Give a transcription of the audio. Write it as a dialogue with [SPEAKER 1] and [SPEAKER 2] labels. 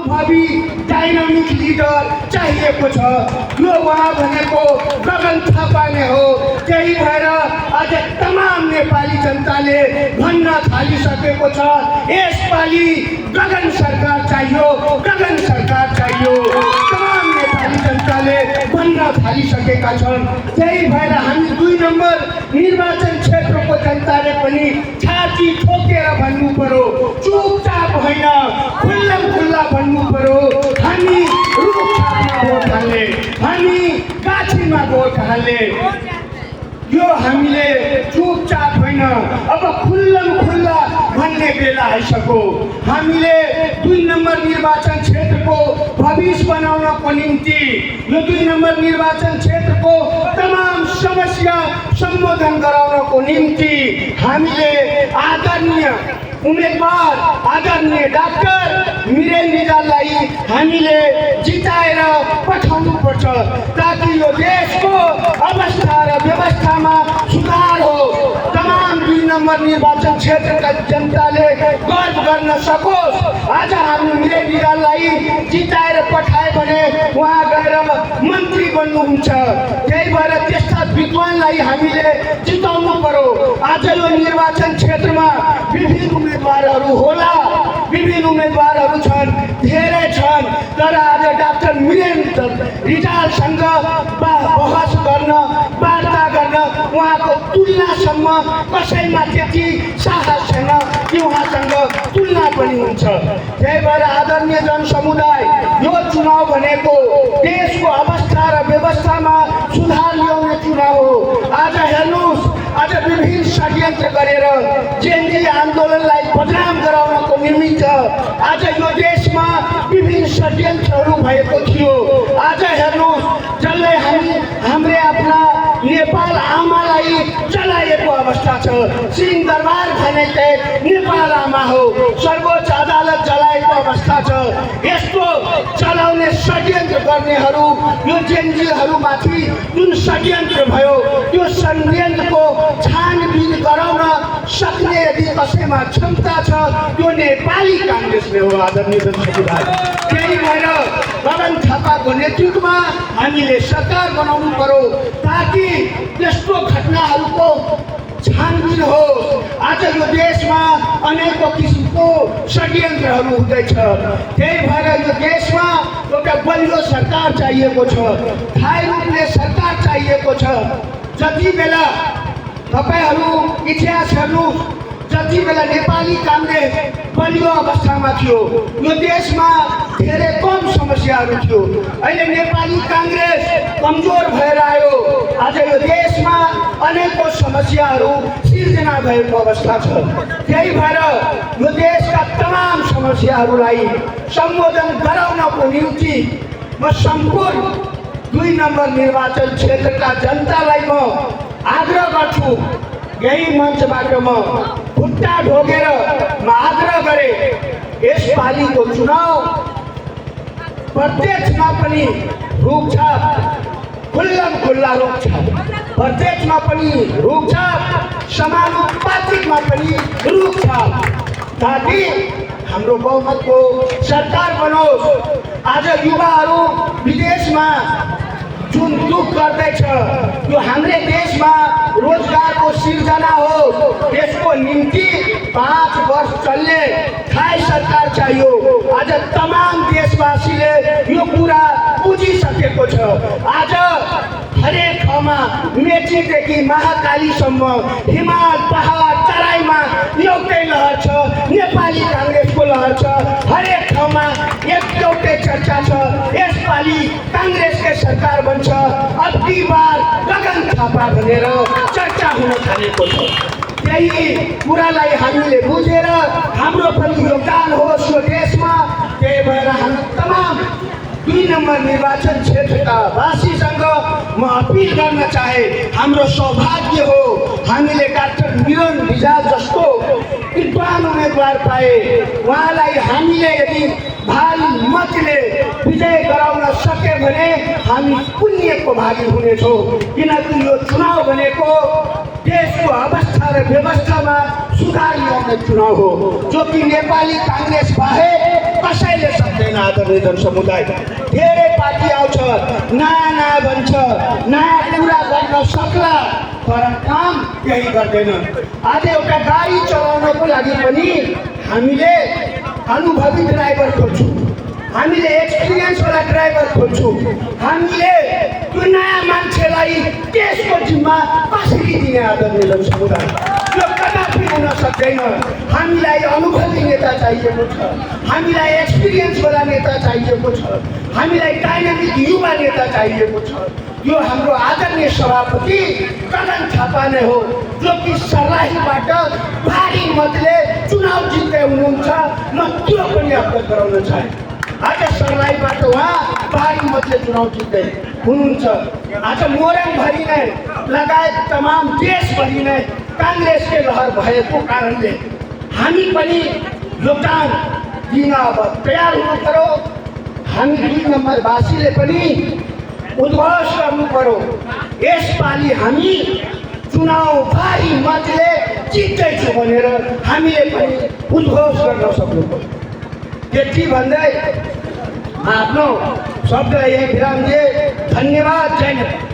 [SPEAKER 1] अनुभवी dynamic leader चाहिएको छ। यो उहाँ भनेको गगन थापा नै हो। त्यही भएर आज तमाम नेपाली जनताले भन्न थालिसकेको छ, यसपालि गगन सरकार चाहियो, गगन सरकार चाहियो। तमाम नेपाली जनताले भन्न थालिसकेका छन्। त्यही भएर हामी 2 नम्बर निर्वाचन क्षेत्रको जनताले पनि छाती ठोकेर भन्नु पर्यो, चुपचाप होइन, खुल्ला भन्नु पर्यो। हामी रुखछापमा भोट हाल्ने, हामी गाछीमा भोट हाल्ने। यो हामीले चुपचाप होइन, अब खुल्ला भन्ने बेला आइसक्यो। हामीले 2 नम्बर निर्वाचन क्षेत्रको भविष्य बनाउनको निम्ति, यो 2 नम्बर निर्वाचन क्षेत्रको तमाम समस्या सम्बोधन गराउनको निम्ति हामीले आदरणीय उम्मेदवार आदरणीय डाक्टर मिरेन रिजाललाई हामीले जिताएर पठाउनु पर्छ, ताकि यो देशको अवस्था र व्यवस्थामा सुधार हो। तमाम 2 नम्बर निर्वाचन क्षेत्रका जनताले गर्व गर्न सकोस्। आज हामी मिरेन रिजाललाई जिताएर पठाए भने उहाँ गएर मन्त्री बन्नुहुन्छ। त्यही भएर त्यस्ता विद्वानलाई हामीले जिताउनु पर्यो। आज यो निर्वाचन क्षेत्रमा विभिन्न उम्मेदवारहरू होला, विभिन्न उम्मेदवारहरू छन्, धेरै छन्, तर आज डाक्टर मिरेन रिजालसँग बहस गर्न, वार्ता गर्न उहाँको तुलनासम्म कसैमा त्यति साहस छैन कि उहाँसँग तुलना पनि हुन्छ। त्यही भएर आदरणीय जनसमुदाय, यो चुनाव भनेको देशको अवस्था र व्यवस्थामा सुधार ल्याउने चुनाव हो। आज हेर्नुहोस्, आज विभिन्न षड्यन्त्र गरेर जेएनजी आन्दोलनलाई बदनाम गराउनको निमित्त आज यो देशमा विभिन्न षड्यन्त्रहरू भएको थियो। आज हेर्नुहोस्, जसले हाम्रे आफ्ना नेपाल आमालाई चलाएको अवस्था छ। सिंहदरबार भने नेपाल आमा हो, सर्वोच्च अदालत चलाएको अवस्था छ। यस्तो चलाउने षड्यन्त्र गर्नेहरू, यो जेएनजीहरूमाथि जुन षड्यन्त्र भयो, त्यो षड्यन्त्रको छानबिन गराउन सक्ने यदि कसैमा क्षमता छ, त्यो नेपाली काङ्ग्रेसले हो। आदरणीय जनसमुदाय, त्यही भएर गगन थापाको नेतृत्वमा हामीले सरकार बनाउनु पर्यो, ताकि त्यस्तो घटनाहरूको छानबिन होस्। आज यो देशमा अनेकौं किसिमको षड्यन्त्रहरू हुँदैछ। त्यही भएर यो देशमा एउटा बलियो सरकार चाहिएको छ, स्थायी रूपले सरकार चाहिएको छ। जति बेला तपाईहरू इतिहास हेर्नुहोस्, जति बेला नेपाली काङ्ग्रेस बलियो अवस्थामा थियो, यो देशमा धेरै कम समस्याहरू थियो। अहिले नेपाली काङ्ग्रेस कमजोर भएर आयो, आज यो देशमा अनेकौं समस्याहरू सिर्जना भएको अवस्था छ। त्यही भएर यो देशका तमाम समस्याहरूलाई सम्बोधन गराउनको निम्ति म सम्पूर्ण 2 नम्बर निर्वाचन क्षेत्रका जनतालाई म आग्रह गर्छु। यही मञ्चबाट म खुट्टा ढोगेर म आग्रह गरे, यसपालिको चुनाव प्रत्यक्षमा पनि रुखछाप, खुल्ला रुखछाप, प्रत्यक्षमा पनि रुखछाप, समानुपातिकमा पनि रुखछाप, ताकि हाम्रो बहुमतको सरकार बनोस्। आज युवाहरू विदेशमा जुन दुख गर्दैछ, यो हाम्रै देशमा रोजगारको सिर्जना हो। त्यसको निम्ति 5 वर्ष चल्ने स्थायी सरकार चाहियो। आज तमाम देशवासीले यो कुरा बुझिसकेको छ। आज हरेक ठाउँमा मेचीदेखि महाकालीसम्म, हिमाल पहाड तराईमा एउटै लहर छ, नेपाली काङ्ग्रेसको लहर छ। हरेक ठाउँमा एउटै चर्चा छ, यसपालि काङ्ग्रेसकै सरकार बन्छ, अबकी बार गगन थापा भनेर चर्चा हुन थालेको छ। त्यही कुरालाई हामीले बुझेर हाम्रो पनि योगदान होस् यो देशमा। त्यही भएर हामी तमाम 2 नम्बर निर्वाचन क्षेत्रका वासीसँग म अपिल गर्न चाहे, हाम्रो सौभाग्य हो हामीले डाक्टर मिरेन रिजाल जस्तो विद्वान उम्मेदवार पाए। उहाँलाई हामीले यदि भारी मतले विजय गराउन सके भने हामी पुण्यको भागी हुनेछौँ। किनकि यो चुनाव भनेको देशको अवस्था र व्यवस्थामा सुधार ल्याउने चुनाव हो, जो कि नेपाली काङ्ग्रेस बाहेक कसैले सक्दैन आदरणीय जनसमुदाय। धेरै पार्टी आउँछ, नयाँ नयाँ भन्छ, नयाँ कुरा गर्न सक्ला, तर काम केही गर्दैन। आज एउटा गाडी चलाउनको लागि पनि हामीले अनुभवी ड्राइभर खोज्छौँ, हामीले एक्सपिरियन्सवाला ड्राइभर खोज्छौँ, हामीले त्यो नयाँ मान्छेलाई त्यसको जिम्मा कसरी दिने आदरणीय जनसमुदाय? यो कदापि हुन सक्दैन। हामीलाई अनुभवी नेता चाहिएको छ, हामीलाई एक्सपिरियन्सवाला नेता चाहिएको छ, हामीलाई डाइनामिक युवा नेता चाहिएको छ। यो हाम्रो आदरणीय सभापति गगन थापा नै हो, जो कि सर्लाहीबाट भारी मतले चुनाव जित्दै हुनुहुन्छ। म त्यो पनि अवगत गराउन चाहे। आज सर्लाहीबाट उहाँ भारी मतले चुनाव जित्दै हुनुहुन्छ। आज मोरङभरि नै लगायत तमाम देशभरि नै काङ्ग्रेसकै लहर भएको कारणले हामी पनि योगदान दिन अब तयार हुनु पर्यो। हामी 2 नम्बरवासीले पनि उद्घोष गर्नु पर्यो। यसपालि हामी चुनाव भारी मतले जित्दैछु भनेर हामीले पनि उद्घोष गर्न सक्नु पर्यो। त्यति भन्दै आफ्नो शब्द यही विराम दिए। धन्यवाद। जय नेपाल।